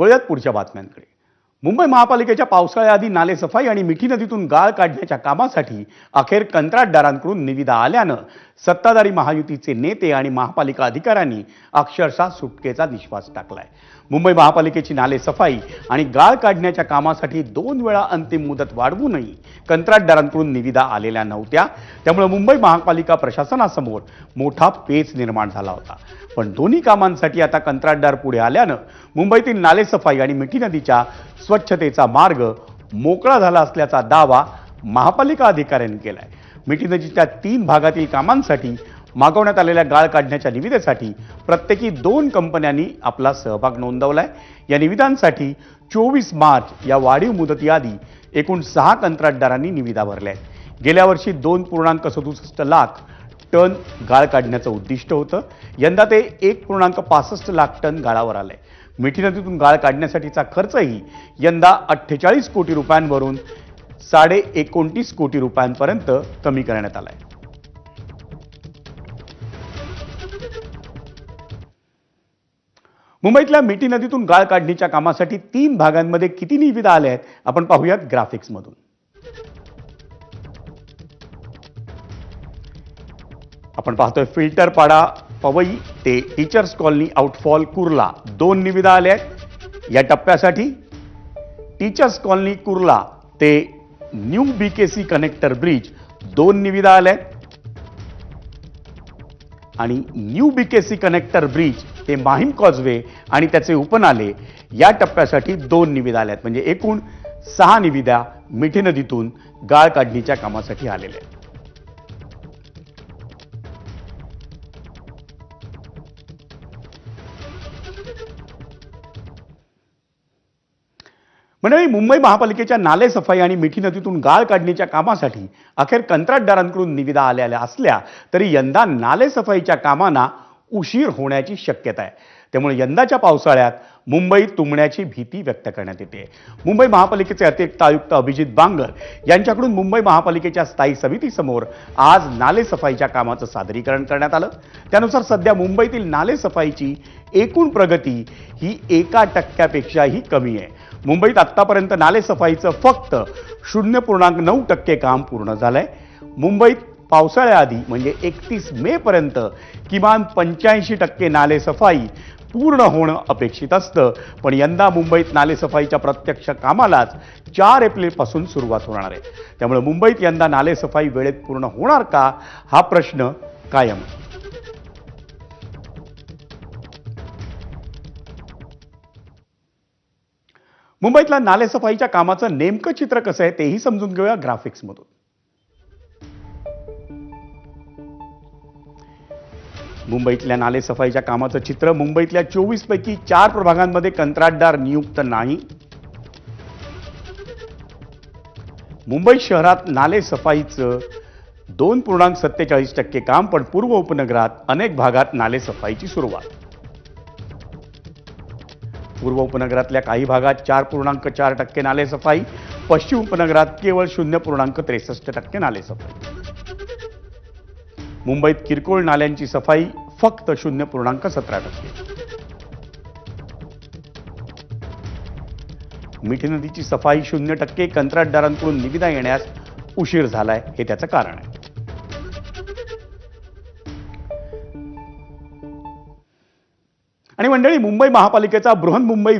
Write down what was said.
वळूयात पुढच्या बातम्यांकडे। मुंबई महापालिकेच्या पावसाळ्याआधी नालेसफाई आणि मिठी नदीतून गाळ काढण्याच्या कामासाठी अखेर कंत्राटदारांकडून निविदा आल्यानं सत्ताधारी महायुतीचे नेते आणि महापालिका अधिकाऱ्यांनी अक्षरशः सुटकेचा निश्वास टाकलाय। मुंबई महापालिकेची नालेसफाई आणि गाळ काढण्याच्या कामासाठी 2 वेळा अंतिम मुदत वाढवूनही कंत्राटदारांकडून निविदा आलेल्या नव्हत्या। त्यामुळे मुंबई महापालिका प्रशासनासमोर मोठा पेच निर्माण झाला होता। पण दोन्ही कामांसाठी आता कंत्राटदार पुढे आल्यानं मुंबईतील नालेसफाई आणि मिठी नदीच्या स्वच्छतेचा मार्ग मोकळा झाला असल्याचा दावा महापालिका अधिकाऱ्यांनी केलाय। मिठी नदीच्या 3 भागातील कामांसाठी मागवण्यात आलेल्या गाळ काढण्याच्या निविदेसाठी प्रत्येकी 2 कंपन्यांनी आपला सहभाग नोंदवलाय। या निविदांसाठी 24 मार्च या वाढीव मुदतीआधी एकूण 6 कंत्राटदारांनी निविदा भरल्या आहेत। गेल्या वर्षी 2.67 लाख टन गाळ काढण्याचं उद्दिष्ट होतं। यंदा ते 1.65 लाख टन गाळावर आलंय। मिठी नदीतून गाळ काढण्यासाठीचा खर्चही यंदा 48 कोटी रुपयांवरून 29.5 कोटी रुपयांपर्यंत कमी करण्यात आलाय। मुंबईतल्या मिठी नदीतून गाळ काढणीच्या कामासाठी 3 भागांमध्ये किती निविदा आल्या आहेत आपण पाहूयात ग्राफिक्समधून। आपण पाहतोय फिल्टरपाडा पवई ते टीचर्स कॉलनी आउटफॉल कुर्ला 2 निविदा आल्या आहेत। या टप्प्यासाठी टीचर्स कॉलनी कुर्ला ते न्यू बीकेसी कनेक्टर ब्रिज 2 निविदा आल्या आहेत आणि न्यू बीकेसी कनेक्टर ब्रिज ते माहीम कॉजवे आणि त्याचे उपनाले या टप्प्यासाठी 2 निविदा आल्या आहेत। म्हणजे एकूण 6 निविदा मिठी नदीतून गाळ काढणीच्या कामासाठी आलेल्या आहेत। मंडळी, मुंबई महापालिकेच्या नालेसफाई आणि मिठी नदीतून गाळ काढणीच्या कामासाठी अखेर कंत्राटदारांकडून निविदा आलेल्या असल्या तरी यंदा नालेसफाईच्या कामांना उशीर होण्याची शक्यता आहे। त्यामुळे यंदाच्या पावसाळ्यात मुंबई तुंबण्याची भीती व्यक्त करण्यात येते। मुंबई महापालिकेचे अतिरिक्त आयुक्त अभिजित बांगर यांच्याकडून मुंबई महापालिकेच्या स्थायी समितीसमोर आज नालेसफाईच्या कामाचं सादरीकरण करण्यात आलं। त्यानुसार सध्या मुंबईतील नालेसफाईची एकूण प्रगती ही 1% कमी आहे। मुंबईत आतापर्यंत नालेसफाईचं फक्त 0.9% काम पूर्ण झालंय। मुंबईत पावसाळ्याआधी म्हणजे 31 मे पर्यंत किमान 85% नालेसफाई पूर्ण होणं अपेक्षित असतं। पण यंदा मुंबईत नालेसफाईच्या प्रत्यक्ष कामालाच 4 एप्रिलपासून सुरुवात होणार आहे। त्यामुळे मुंबईत यंदा नालेसफाई वेळेत पूर्ण होणार का हा प्रश्न कायम आहे। मुंबईतल्या नालेसफाईच्या कामाचं नेमकं चित्र कसं आहे तेही समजून घेऊया ग्राफिक्समधून। मुंबईतल्या नालेसफाईच्या कामाचं चित्र मुंबईतल्या 24 पैकी 4 प्रभागांमध्ये कंत्राटदार नियुक्त नाही। मुंबई शहरात नालेसफाईचं 2.47% काम, पण पूर्व उपनगरात अनेक भागात नालेसफाईची सुरुवात। पूर्व उपनगरातल्या काही भागात 4.4% नालेसफाई, पश्चिम उपनगरात केवळ 0.63% नालेसफाई। मुंबईत किरकोळ नाल्यांची सफाई फक्त 0.17%। मिठी नदीची सफाई 0%, कंत्राटदारांकडून निविदा येण्यास उशीर झालाय हे त्याचं कारण आहे। आणि मंडळी, मुंबई महापालिकेचा बृहन्मुंबई